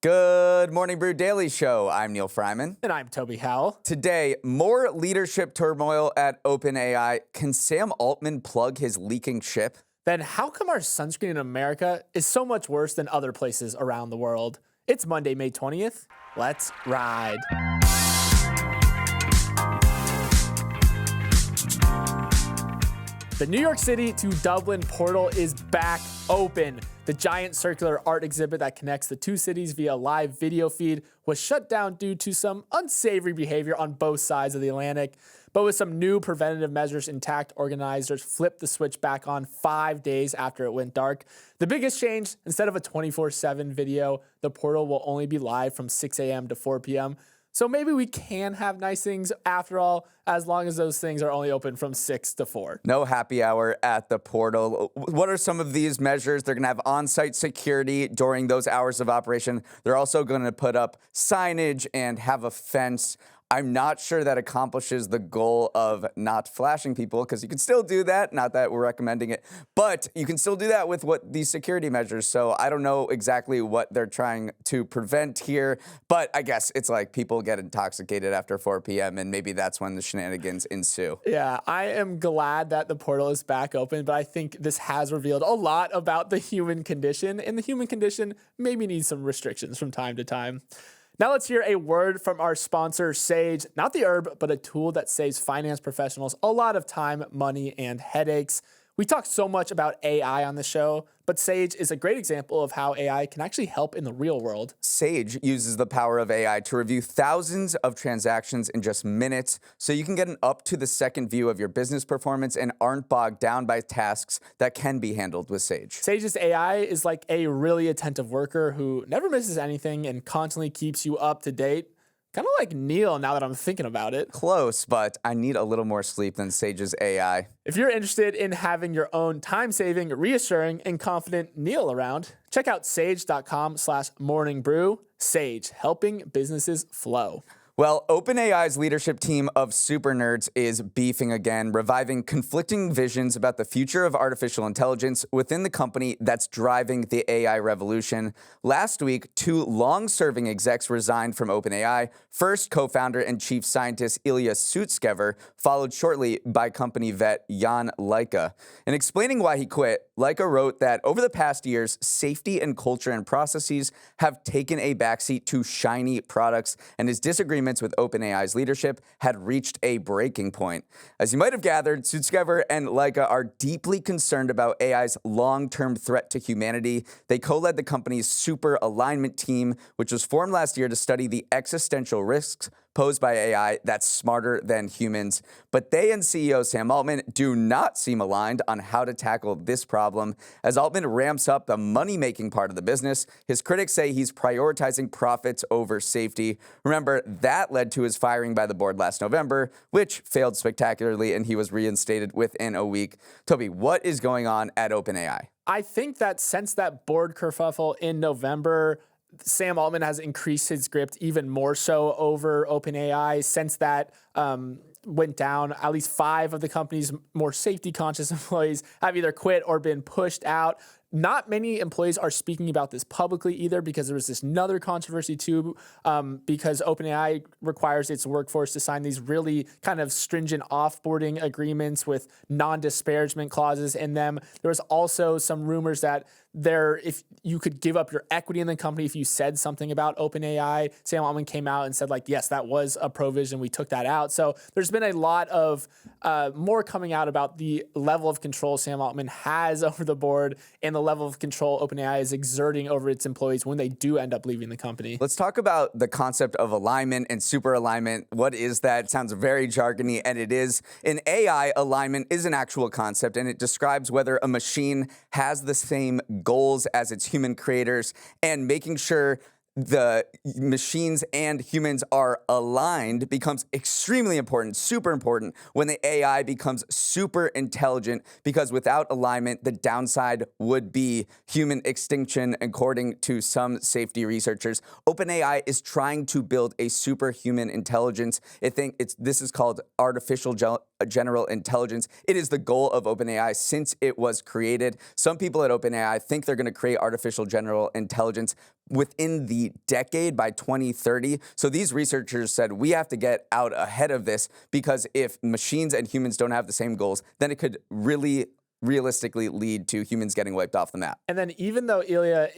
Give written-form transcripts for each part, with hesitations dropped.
Good morning, Brew Daily Show. I'm Neal Fryman. And I'm Toby Howell. Today, more leadership turmoil at OpenAI. Can Sam Altman plug his leaking ship? Then how come our sunscreen in America is so much worse than other places around the world? It's Monday, May 20th. Let's ride. The New York City to Dublin portal is back open. The giant circular art exhibit that connects the two cities via live video feed was shut down due to some unsavory behavior on both sides of the Atlantic. But with some new preventative measures intact, organizers flipped the switch back on 5 days after it went dark. The biggest change, instead of a 24/7 video, the portal will only be live from 6 a.m. to 4 p.m. So maybe we can have nice things after all, as long as those things are only open from 6 to 4. No happy hour at the portal. What are some of these measures? They're going to have on-site security during those hours of operation. They're also going to put up signage and have a fence. I'm not sure that accomplishes the goal of not flashing people, because you can still do that. Not that we're recommending it, but you can still do that with these security measures. So I don't know exactly what they're trying to prevent here, but I guess it's like people get intoxicated after 4 p.m. and maybe that's when the shenanigans ensue. Yeah, I am glad that the portal is back open, but I think this has revealed a lot about the human condition, and the human condition maybe needs some restrictions from time to time. Now let's hear a word from our sponsor, Sage. Not the herb, but a tool that saves finance professionals a lot of time, money, and headaches. We talk so much about AI on the show, but Sage is a great example of how AI can actually help in the real world. Sage uses the power of AI to review thousands of transactions in just minutes, so you can get an up-to-the-second view of your business performance and aren't bogged down by tasks that can be handled with Sage. Sage's AI is like a really attentive worker who never misses anything and constantly keeps you up to date. Kind of like Neal, now that I'm thinking about it. Close, but I need a little more sleep than Sage's AI. If you're interested in having your own time-saving, reassuring, and confident Neal around, check out sage.com/morningbrew. Sage, helping businesses flow. Well, OpenAI's leadership team of super nerds is beefing again, reviving conflicting visions about the future of artificial intelligence within the company that's driving the AI revolution. Last week, two long-serving execs resigned from OpenAI. First, co-founder and chief scientist Ilya Sutskever, followed shortly by company vet Jan Laika. In explaining why he quit, Laika wrote that over the past years, safety and culture and processes have taken a backseat to shiny products, and his disagreement with OpenAI's leadership had reached a breaking point. As you might have gathered, Sutskever and Laika are deeply concerned about AI's long-term threat to humanity. They co-led the company's Super Alignment team, which was formed last year to study the existential risks posed by AI that's smarter than humans. But they and CEO Sam Altman do not seem aligned on how to tackle this problem. As Altman ramps up the money-making part of the business, his critics say he's prioritizing profits over safety. Remember, that led to his firing by the board last November, which failed spectacularly, and he was reinstated within a week. Toby, what is going on at OpenAI? I think that since that board kerfuffle in November, Sam Altman has increased his grip even more so over OpenAI. Since that went down, at least 5 of the company's more safety-conscious employees have either quit or been pushed out. Not many employees are speaking about this publicly either, because there was this another controversy too, because OpenAI requires its workforce to sign these really kind of stringent offboarding agreements with non-disparagement clauses in them. There was also some rumors that if you could give up your equity in the company if you said something about OpenAI. Sam Altman came out and said, like, yes, that was a provision. We took that out. So there's been a lot of more coming out about the level of control Sam Altman has over the board and the level of control OpenAI is exerting over its employees when they do end up leaving the company. Let's talk about the concept of alignment and super alignment. What is that? It sounds very jargony, and it is. In AI, alignment is an actual concept, and it describes whether a machine has the same goals as its human creators, and making sure the machines and humans are aligned becomes extremely important, super important, when the AI becomes super intelligent, because without alignment, the downside would be human extinction, according to some safety researchers. OpenAI is trying to build a superhuman intelligence. This is called artificial general intelligence. It is the goal of OpenAI since it was created. Some people at OpenAI think they're going to create artificial general intelligence within the decade by 2030. So these researchers said we have to get out ahead of this, because if machines and humans don't have the same goals, then it could really realistically lead to humans getting wiped off the map. And then even though Ilya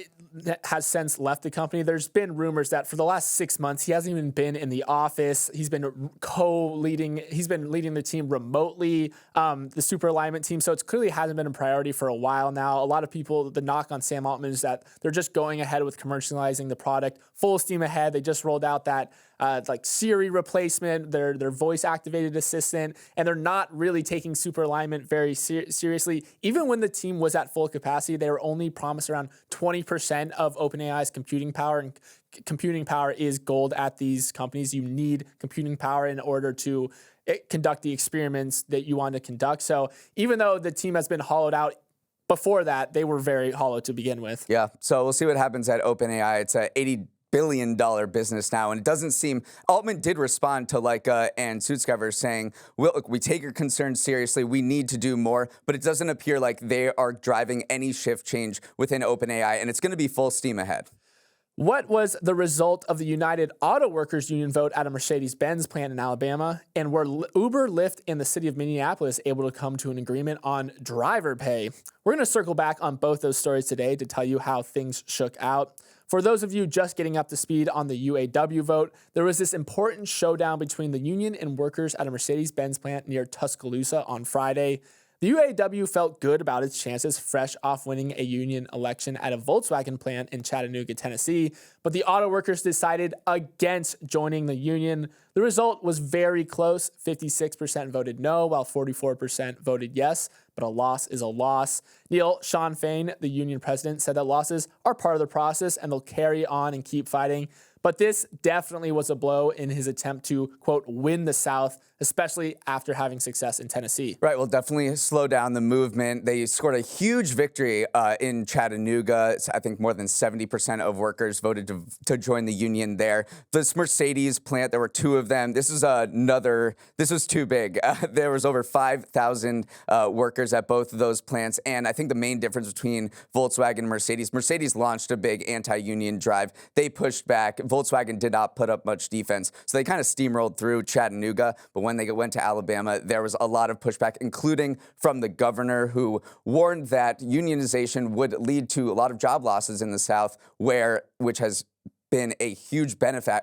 has since left the company, there's been rumors that for the last 6 months, he hasn't even been in the office. He's been leading the team remotely, the super alignment team. So it's clearly hasn't been a priority for a while now. A lot of people, the knock on Sam Altman is that they're just going ahead with commercializing the product full steam ahead. They just rolled out that like Siri replacement, their voice activated assistant, and they're not really taking super alignment very seriously. Even when the team was at full capacity, they were only promised around 20% of OpenAI's computing power, and computing power is gold at these companies. You need computing power in order to conduct the experiments that you want to conduct. So even though the team has been hollowed out, before that, they were very hollow to begin with. Yeah, so we'll see what happens at OpenAI. It's a $80 billion business now, and it doesn't seem, Altman did respond to Leica and Suitscover saying, well, look, we take your concerns seriously, we need to do more, but it doesn't appear like they are driving any shift change within OpenAI, and it's going to be full steam ahead. What was the result of the United Auto Workers Union vote at a Mercedes-Benz plant in Alabama? And were Uber, Lyft, and the city of Minneapolis able to come to an agreement on driver pay? We're going to circle back on both those stories today to tell you how things shook out. For those of you just getting up to speed on the UAW vote, there was this important showdown between the union and workers at a Mercedes-Benz plant near Tuscaloosa on Friday. The UAW felt good about its chances fresh off winning a union election at a Volkswagen plant in Chattanooga, Tennessee, but the auto workers decided against joining the union. The result was very close. 56% voted no, while 44% voted yes, but a loss is a loss. Neal, Sean Fain, the union president, said that losses are part of the process and they'll carry on and keep fighting. But this definitely was a blow in his attempt to, quote, win the South, especially after having success in Tennessee. Right, well, definitely slow down the movement. They scored a huge victory in Chattanooga. I think more than 70% of workers voted to join the union there. This Mercedes plant, there were two of them. This was too big. There was over 5,000 workers at both of those plants. And I think the main difference between Volkswagen and Mercedes launched a big anti-union drive. They pushed back. Volkswagen did not put up much defense. So they kind of steamrolled through Chattanooga. But when they went to Alabama, there was a lot of pushback, including from the governor, who warned that unionization would lead to a lot of job losses in the South, which has been a huge beneficiary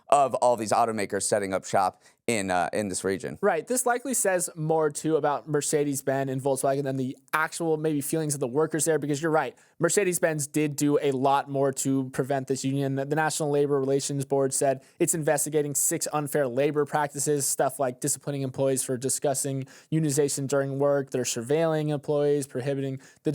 of all these automakers setting up shop in this region. Right. This likely says more, too, about Mercedes-Benz and Volkswagen than the actual maybe feelings of the workers there, because you're right. Mercedes-Benz did do a lot more to prevent this union. The National Labor Relations Board said it's investigating 6 unfair labor practices, stuff like disciplining employees for discussing unionization during work. They're surveilling employees, prohibiting the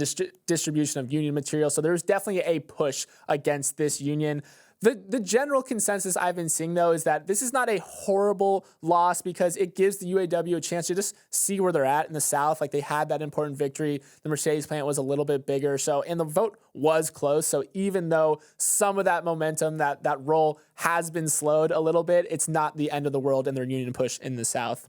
distribution of union material. So there's definitely a push against this union. The general consensus I've been seeing, though, is that this is not a horrible loss because it gives the UAW a chance to just see where they're at in the South. Like, they had that important victory. The Mercedes plant was a little bit bigger. So, and the vote was close. So even though some of that momentum, that roll has been slowed a little bit, it's not the end of the world in their union push in the South.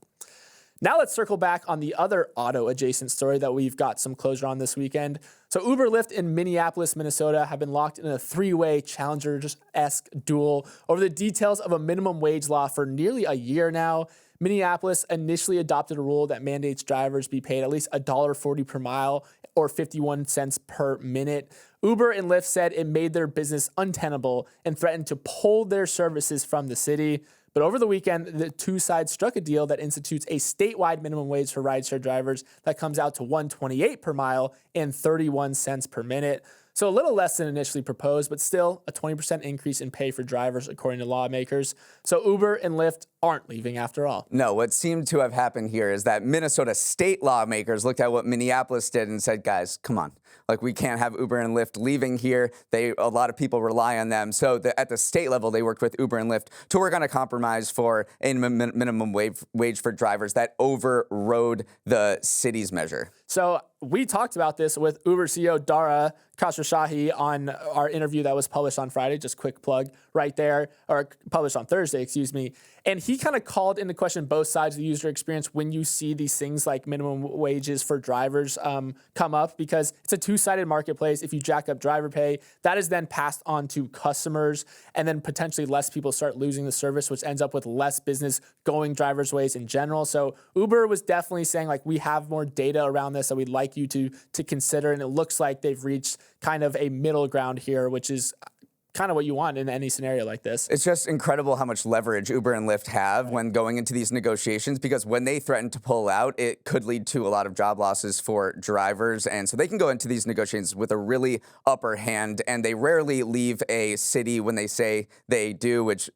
Now let's circle back on the other auto-adjacent story that we've got some closure on this weekend. So Uber, Lyft in Minneapolis, Minnesota have been locked in a 3-way challenger-esque duel over the details of a minimum wage law for nearly a year now. Minneapolis initially adopted a rule that mandates drivers be paid at least $1.40 per mile or 51 cents per minute. Uber and Lyft said it made their business untenable and threatened to pull their services from the city. But over the weekend, the two sides struck a deal that institutes a statewide minimum wage for rideshare drivers that comes out to $1.28 per mile and 31 cents per minute. So a little less than initially proposed, but still a 20% increase in pay for drivers, according to lawmakers. So Uber and Lyft aren't leaving after all. No, what seemed to have happened here is that Minnesota state lawmakers looked at what Minneapolis did and said, guys, come on. Like, we can't have Uber and Lyft leaving here. A lot of people rely on them. So at the state level, they worked with Uber and Lyft to work on a compromise for a minimum wage for drivers that overrode the city's measure. So we talked about this with Uber CEO Dara Khosrowshahi on our interview that was published on Friday. Just quick plug right there, or published on Thursday, excuse me. And he kind of called into question both sides of the user experience when you see these things like minimum wages for drivers come up, because it's a a two-sided marketplace. If you jack up driver pay, that is then passed on to customers, and then potentially less people start losing the service, which ends up with less business going drivers' ways in general. So Uber was definitely saying, like, we have more data around this that we'd like you to consider, and it looks like they've reached kind of a middle ground here, which is kind of what you want in any scenario like this. It's just incredible how much leverage Uber and Lyft have when going into these negotiations, because when they threaten to pull out, it could lead to a lot of job losses for drivers. And so they can go into these negotiations with a really upper hand, and they rarely leave a city when they say they do, which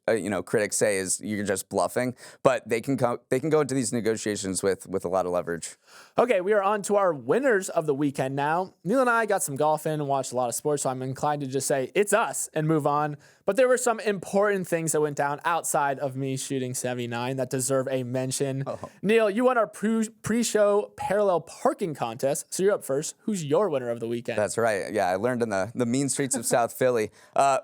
critics say is you're just bluffing. But they can go into these negotiations with a lot of leverage. Okay, we are on to our winners of the weekend now. Neal and I got some golf in and watched a lot of sports, so I'm inclined to just say it's us and move on. But there were some important things that went down outside of me shooting 79 that deserve a mention. Neal, you won our pre-show parallel parking contest, so you're up first. Who's your winner of the weekend? That's right. Yeah, I learned in the mean streets of South Philly.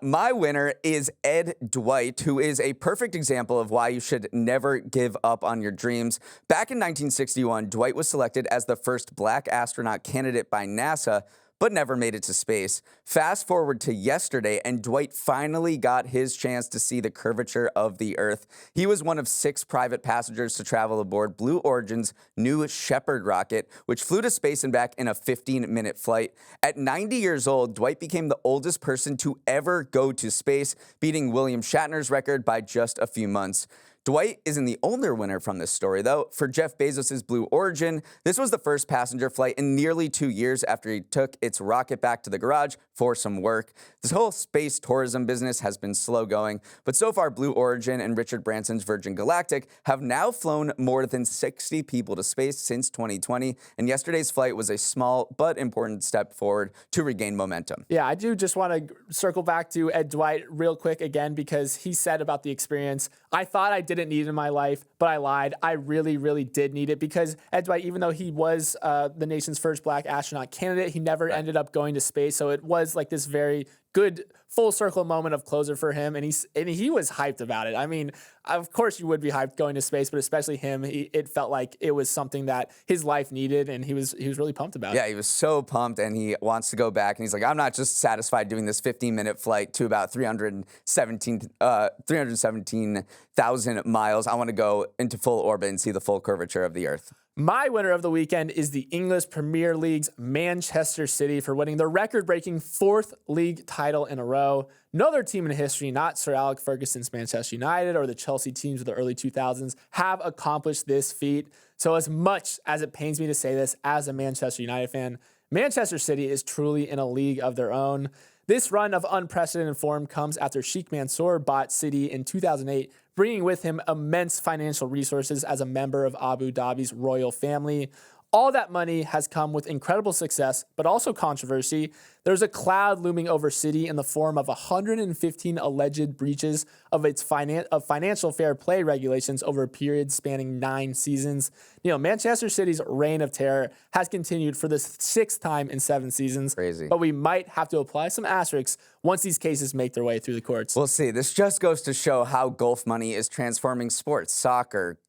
My winner is Ed Dwight, who is a perfect example of why you should never give up on your dreams. Back in 1961, Dwight was selected as the first black astronaut candidate by NASA, but never made it to space. Fast forward to yesterday, and Dwight finally got his chance to see the curvature of the Earth. He was one of 6 private passengers to travel aboard Blue Origin's new Shepard rocket, which flew to space and back in a 15-minute flight. At 90 years old, Dwight became the oldest person to ever go to space, beating William Shatner's record by just a few months. Dwight isn't the only winner from this story, though. For Jeff Bezos' Blue Origin, this was the first passenger flight in nearly 2 years after he took its rocket back to the garage for some work. This whole space tourism business has been slow going, but so far Blue Origin and Richard Branson's Virgin Galactic have now flown more than 60 people to space since 2020, and yesterday's flight was a small but important step forward to regain momentum. Yeah, I do just want to circle back to Ed Dwight real quick again, because he said about the experience, I thought I didn't need it in my life, but I lied. I really, really did need it, because Ed Dwight, even though he was the nation's first black astronaut candidate, he never ended up going to space. So it was like this very good full circle moment of closure for him, and he was hyped about it. I mean, of course you would be hyped going to space, but especially him, it felt like it was something that his life needed, and he was really pumped about it. Yeah, he was so pumped, and he wants to go back, and he's like, I'm not just satisfied doing this 15-minute flight to about 317,000 miles. I want to go into full orbit and see the full curvature of the Earth. My winner of the weekend is the English Premier League's Manchester City for winning their record-breaking 4th league title in a row. No other team in history, not Sir Alex Ferguson's Manchester United or the Chelsea teams of the early 2000s, have accomplished this feat. So as much as it pains me to say this as a Manchester United fan, Manchester City is truly in a league of their own. This run of unprecedented form comes after Sheikh Mansour bought City in 2008, bringing with him immense financial resources as a member of Abu Dhabi's royal family. All that money has come with incredible success, but also controversy. There's a cloud looming over City in the form of 115 alleged breaches of its financial fair play regulations over a period spanning 9 seasons. Manchester City's reign of terror has continued for the 6th time in 7 seasons. Crazy. But we might have to apply some asterisks once these cases make their way through the courts. We'll see. This just goes to show how golf money is transforming sports, soccer,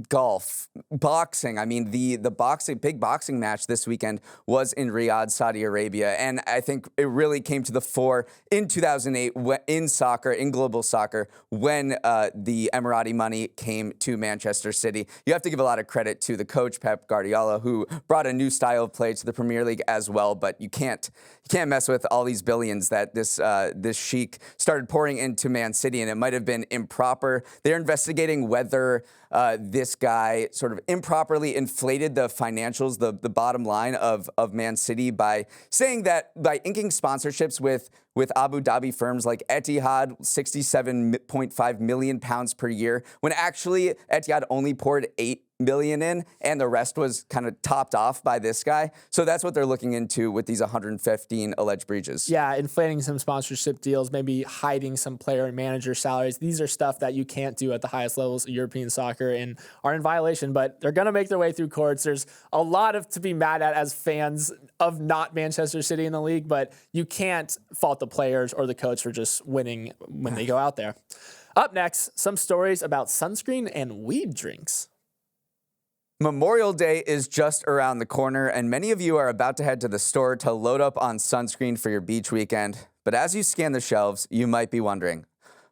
golf, boxing. I mean, the big boxing match this weekend was in Riyadh, Saudi Arabia, and I think it really came to the fore in 2008 in soccer, in global soccer, when the Emirati money came to Manchester City. You have to give a lot of credit to the coach Pep Guardiola, who brought a new style of play to the Premier League as well. But you can't mess with all these billions that this sheik started pouring into Man City, and it might have been improper. They're investigating whether this guy sort of improperly inflated the financials, the bottom line of Man City by saying that by inking sponsorships with Abu Dhabi firms like Etihad, 67.5 million pounds per year, when actually Etihad only poured 8 million in, and the rest was kind of topped off by this guy. So that's what they're looking into with these 115 alleged breaches. Yeah, inflating some sponsorship deals, maybe hiding some player and manager salaries. These are stuff that you can't do at the highest levels of European soccer and are in violation, but they're going to make their way through courts. There's a lot to be mad at as fans of not Manchester City in the league, but you can't fault the players or the coach for just winning when they go out there. Up next, some stories about sunscreen and weed drinks. Memorial Day is just around the corner, and many of you are about to head to the store to load up on sunscreen for your beach weekend. But as you scan the shelves, you might be wondering,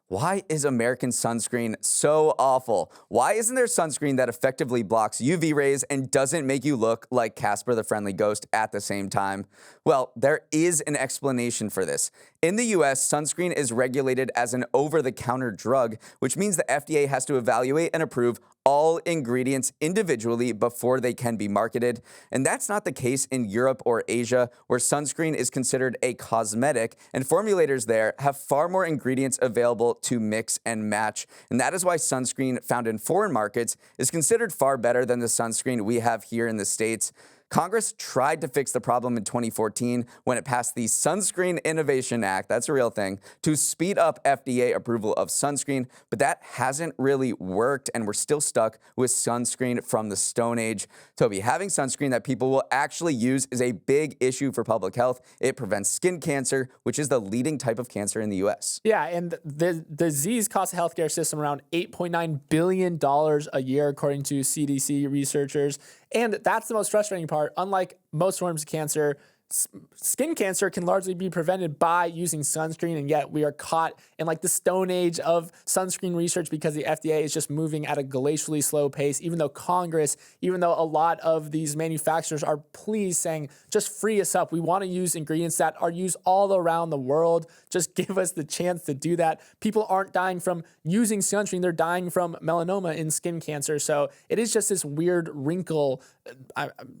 why is American sunscreen so awful? Why isn't there sunscreen that effectively blocks UV rays and doesn't make you look like Casper the Friendly Ghost at the same time? Well, there is an explanation for this. In the US, sunscreen is regulated as an over-the-counter drug, which means the FDA has to evaluate and approve all ingredients individually before they can be marketed. And that's not the case in Europe or Asia, where sunscreen is considered a cosmetic, and formulators there have far more ingredients available to mix and match. And that is why sunscreen found in foreign markets is considered far better than the sunscreen we have here in the States. Congress tried to fix the problem in 2014 when it passed the Sunscreen Innovation Act, that's a real thing, to speed up FDA approval of sunscreen, but that hasn't really worked, and we're still stuck with sunscreen from the Stone Age. Toby, having sunscreen that people will actually use is a big issue for public health. It prevents skin cancer, which is the leading type of cancer in the U.S. Yeah, and the disease costs the healthcare system around $8.9 billion a year, according to CDC researchers. And that's the most frustrating part. Unlike most forms of cancer, skin cancer can largely be prevented by using sunscreen, and yet we are caught in like the Stone Age of sunscreen research because the FDA is just moving at a glacially slow pace, even though Congress, even though a lot of these manufacturers are pleased saying, just free us up. We want to use ingredients that are used all around the world. Just give us the chance to do that. People aren't dying from using sunscreen. They're dying from melanoma and skin cancer. So it is just this weird wrinkle,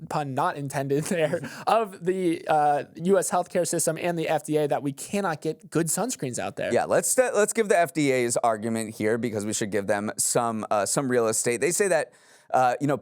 pun not intended there, of the U.S. healthcare system and the FDA that we cannot get good sunscreens out there. Yeah, let's give the FDA's argument here because we should give them some real estate. They say that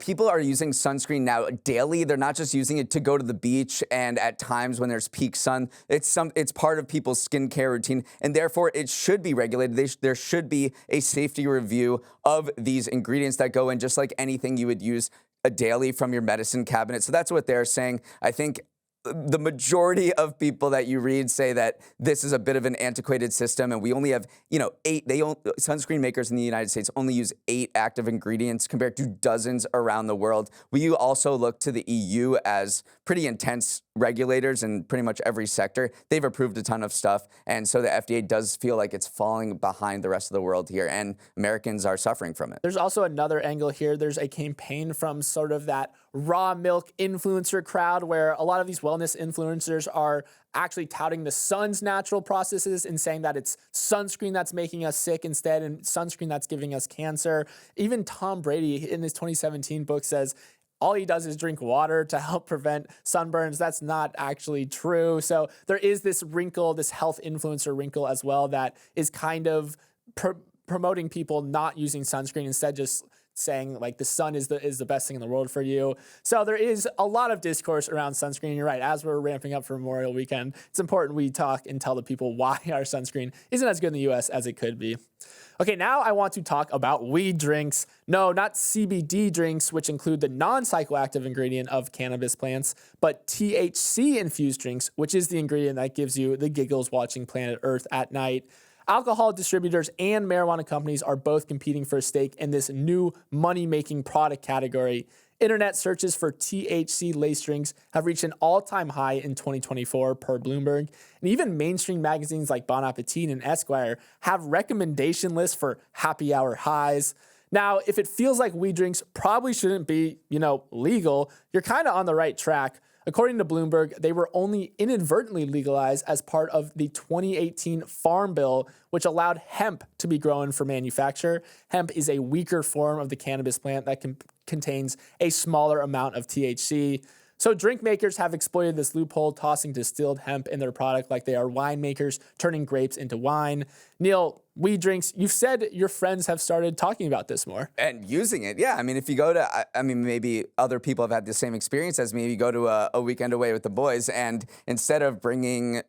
people are using sunscreen now daily. They're not just using it to go to the beach and at times when there's peak sun. It's part of people's skincare routine, and therefore it should be regulated. There should be a safety review of these ingredients that go in, just like anything you would use daily from your medicine cabinet. So that's what they're saying. I think the majority of people that you read say that this is a bit of an antiquated system, and we only have, sunscreen makers in the United States only use 8 active ingredients compared to dozens around the world. We also look to the EU as pretty intense regulators in pretty much every sector. They've approved a ton of stuff, and so the FDA does feel like it's falling behind the rest of the world here, and Americans are suffering from it. There's also another angle here. There's a campaign from sort of that raw milk influencer crowd where a lot of these wellness influencers are actually touting the sun's natural processes and saying that it's sunscreen that's making us sick instead and sunscreen that's giving us cancer. Even Tom Brady in his 2017 book says all he does is drink water to help prevent sunburns. That's not actually true. So there is this wrinkle, this health influencer wrinkle as well, that is kind of promoting people not using sunscreen, instead just saying like the sun is the best thing in the world for you. So there is a lot of discourse around sunscreen. You're right. As we're ramping up for Memorial Weekend, it's important we talk and tell the people why our sunscreen isn't as good in the US as it could be. Okay, now I want to talk about weed drinks. No, not CBD drinks, which include the non-psychoactive ingredient of cannabis plants, but THC-infused drinks, which is the ingredient that gives you the giggles watching Planet Earth at night. Alcohol distributors and marijuana companies are both competing for a stake in this new money-making product category. Internet searches for THC-laced drinks have reached an all-time high in 2024 per Bloomberg. And even mainstream magazines like Bon Appetit and Esquire have recommendation lists for happy hour highs. Now, if it feels like weed drinks probably shouldn't be, legal, you're kind of on the right track. According to Bloomberg, they were only inadvertently legalized as part of the 2018 Farm Bill, which allowed hemp to be grown for manufacture. Hemp is a weaker form of the cannabis plant that contains a smaller amount of THC. So drink makers have exploited this loophole, tossing distilled hemp in their product like they are winemakers turning grapes into wine. Neal, weed drinks, you've said your friends have started talking about this more. And using it, yeah. I mean, if you go to, maybe other people have had the same experience as me. You go to a weekend away with the boys, and instead of bringing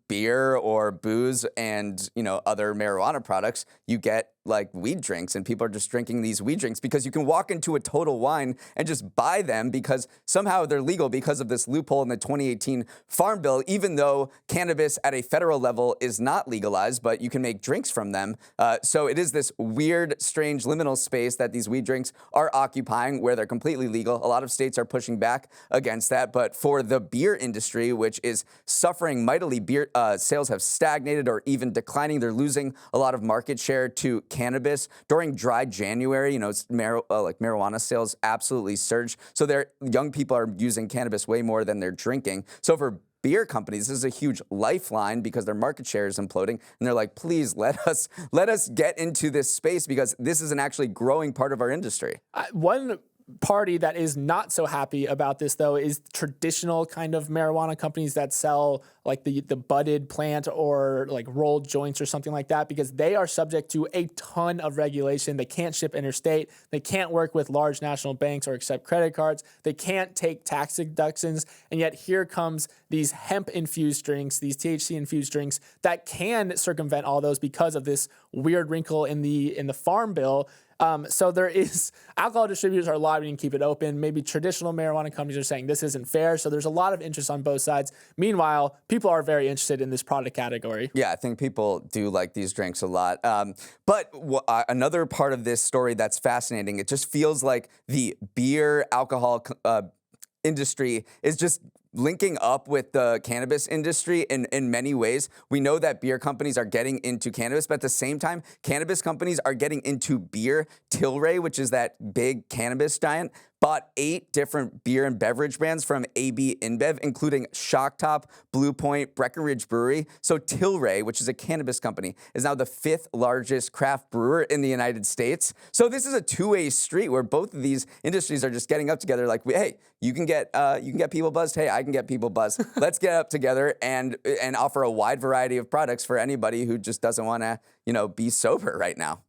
beer or booze and, other marijuana products, you get like weed drinks, and people are just drinking these weed drinks because you can walk into a Total Wine and just buy them because somehow they're legal because of this loophole in the 2018 Farm Bill, even though cannabis at a federal level is not legalized, but you can make drinks from them. So it is this weird, strange liminal space that these weed drinks are occupying where they're completely legal. A lot of states are pushing back against that, but for the beer industry, which is suffering mightily, beer sales have stagnated or even declining. They're losing a lot of market share to cannabis. During dry January, marijuana sales absolutely surged. So young people are using cannabis way more than they're drinking. So for beer companies, this is a huge lifeline because their market share is imploding, and they're like, please let us get into this space because this is an actually growing part of our industry. One party that is not so happy about this, though, is traditional kind of marijuana companies that sell like the budded plant or like rolled joints or something like that, because they are subject to a ton of regulation. They can't ship interstate. They can't work with large national banks or accept credit cards. They can't take tax deductions. And yet here comes these hemp-infused drinks, these THC-infused drinks that can circumvent all those because of this weird wrinkle in the Farm Bill. So there is, alcohol distributors are lobbying to keep it open. Maybe traditional marijuana companies are saying this isn't fair. So there's a lot of interest on both sides. Meanwhile, people are very interested in this product category. Yeah, I think people do like these drinks a lot. But another part of this story that's fascinating, it just feels like the beer alcohol industry is just linking up with the cannabis industry in many ways. We know that beer companies are getting into cannabis, but at the same time, cannabis companies are getting into beer. Tilray, which is that big cannabis giant, bought 8 different beer and beverage brands from AB InBev, including Shock Top, Blue Point, Breckenridge Brewery. So Tilray, which is a cannabis company, is now the 5th largest craft brewer in the United States. So this is a two-way street where both of these industries are just getting up together like, hey, you can get people buzzed. Hey, I can get people buzzed. Let's get up together and offer a wide variety of products for anybody who just doesn't want to, be sober right now.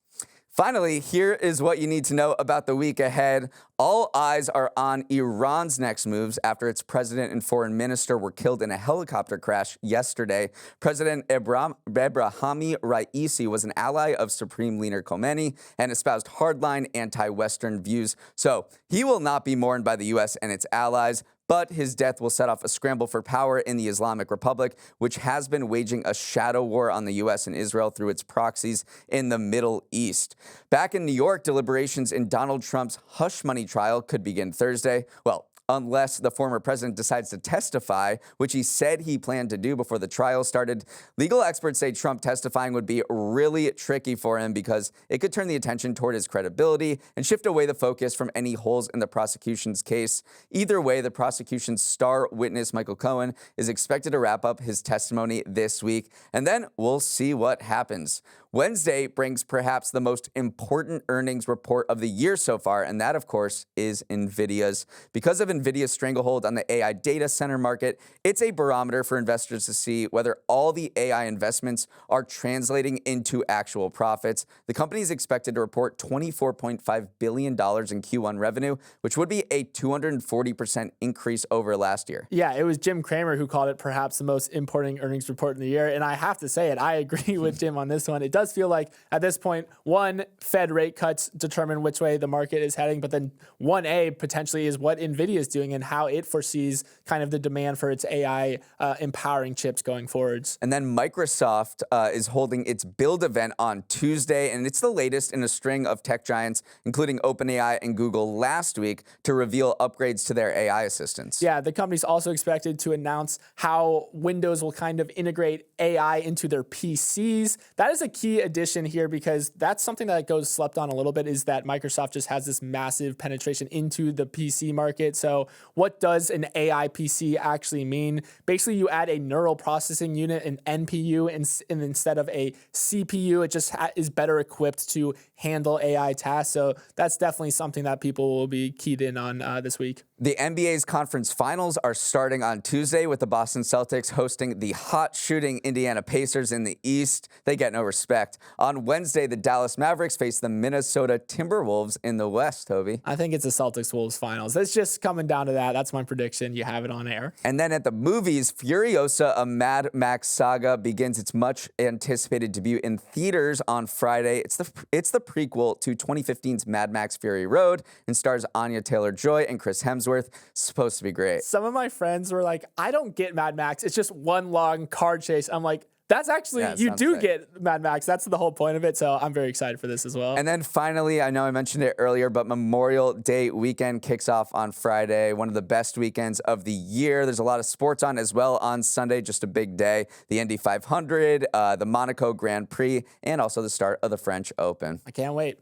Finally, here is what you need to know about the week ahead. All eyes are on Iran's next moves after its president and foreign minister were killed in a helicopter crash yesterday. President Ebrahimi Raisi was an ally of Supreme Leader Khomeini and espoused hardline anti-Western views. So he will not be mourned by the U.S. and its allies, but his death will set off a scramble for power in the Islamic Republic, which has been waging a shadow war on the U.S. and Israel through its proxies in the Middle East. Back in New York, deliberations in Donald Trump's hush money trial could begin Thursday. Well, unless the former president decides to testify, which he said he planned to do before the trial started. Legal experts say Trump testifying would be really tricky for him because it could turn the attention toward his credibility and shift away the focus from any holes in the prosecution's case. Either way, the prosecution's star witness, Michael Cohen, is expected to wrap up his testimony this week, and then we'll see what happens. Wednesday brings perhaps the most important earnings report of the year so far, and that, of course, is NVIDIA's. Because of NVIDIA's stranglehold on the AI data center market, it's a barometer for investors to see whether all the AI investments are translating into actual profits. The company is expected to report $24.5 billion in Q1 revenue, which would be a 240% increase over last year. Yeah, it was Jim Cramer who called it perhaps the most important earnings report in the year, and I have to say it, I agree with Jim on this one. It does feel like at this point, one, Fed rate cuts determine which way the market is heading, but then 1A potentially is what NVIDIA is doing and how it foresees kind of the demand for its AI empowering chips going forwards. And then Microsoft is holding its Build event on Tuesday, and it's the latest in a string of tech giants, including OpenAI and Google last week, to reveal upgrades to their AI assistants. Yeah, the company's also expected to announce how Windows will kind of integrate AI into their PCs. That is a key addition here because that's something that goes slept on a little bit, is that Microsoft just has this massive penetration into the PC market. So what does an AI PC actually mean? Basically, you add a neural processing unit, an NPU, and instead of a CPU, it just is better equipped to handle AI tasks. So that's definitely something that people will be keyed in on this week. The NBA's conference finals are starting on Tuesday with the Boston Celtics hosting the hot shooting Indiana Pacers in the East. They get no respect. On Wednesday, the Dallas Mavericks face the Minnesota Timberwolves in the West, Toby. I think it's the Celtics-Wolves finals. It's just coming down to that. That's my prediction. You have it on air. And then at the movies, Furiosa, a Mad Max saga, begins its much anticipated debut in theaters on Friday. It's the prequel to 2015's Mad Max Fury Road and stars Anya Taylor-Joy and Chris Hemsworth. Supposed to be great. Some of my friends were like, I don't get Mad Max. It's just one long car chase. I'm like, that's actually, you do get Mad Max. That's the whole point of it. So I'm very excited for this as well. And then finally, I know I mentioned it earlier, but Memorial Day weekend kicks off on Friday, one of the best weekends of the year. There's a lot of sports on as well on Sunday, just a big day. The Indy 500, the Monaco Grand Prix, and also the start of the French Open. I can't wait.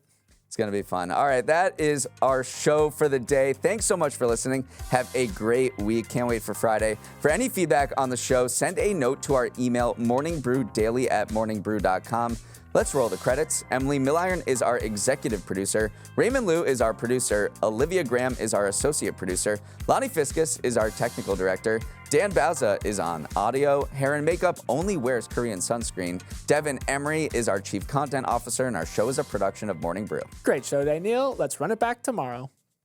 It's going to be fun. All right, that is our show for the day. Thanks so much for listening. Have a great week. Can't wait for Friday. For any feedback on the show, send a note to our email, morningbrewdaily@morningbrew.com. Let's roll the credits. Emily Milliron is our executive producer. Raymond Liu is our producer. Olivia Graham is our associate producer. Lonnie Fiskus is our technical director. Dan Bauza is on audio. Hair and makeup only wears Korean sunscreen. Devin Emery is our chief content officer, and our show is a production of Morning Brew. Great show today, Neal. Let's run it back tomorrow.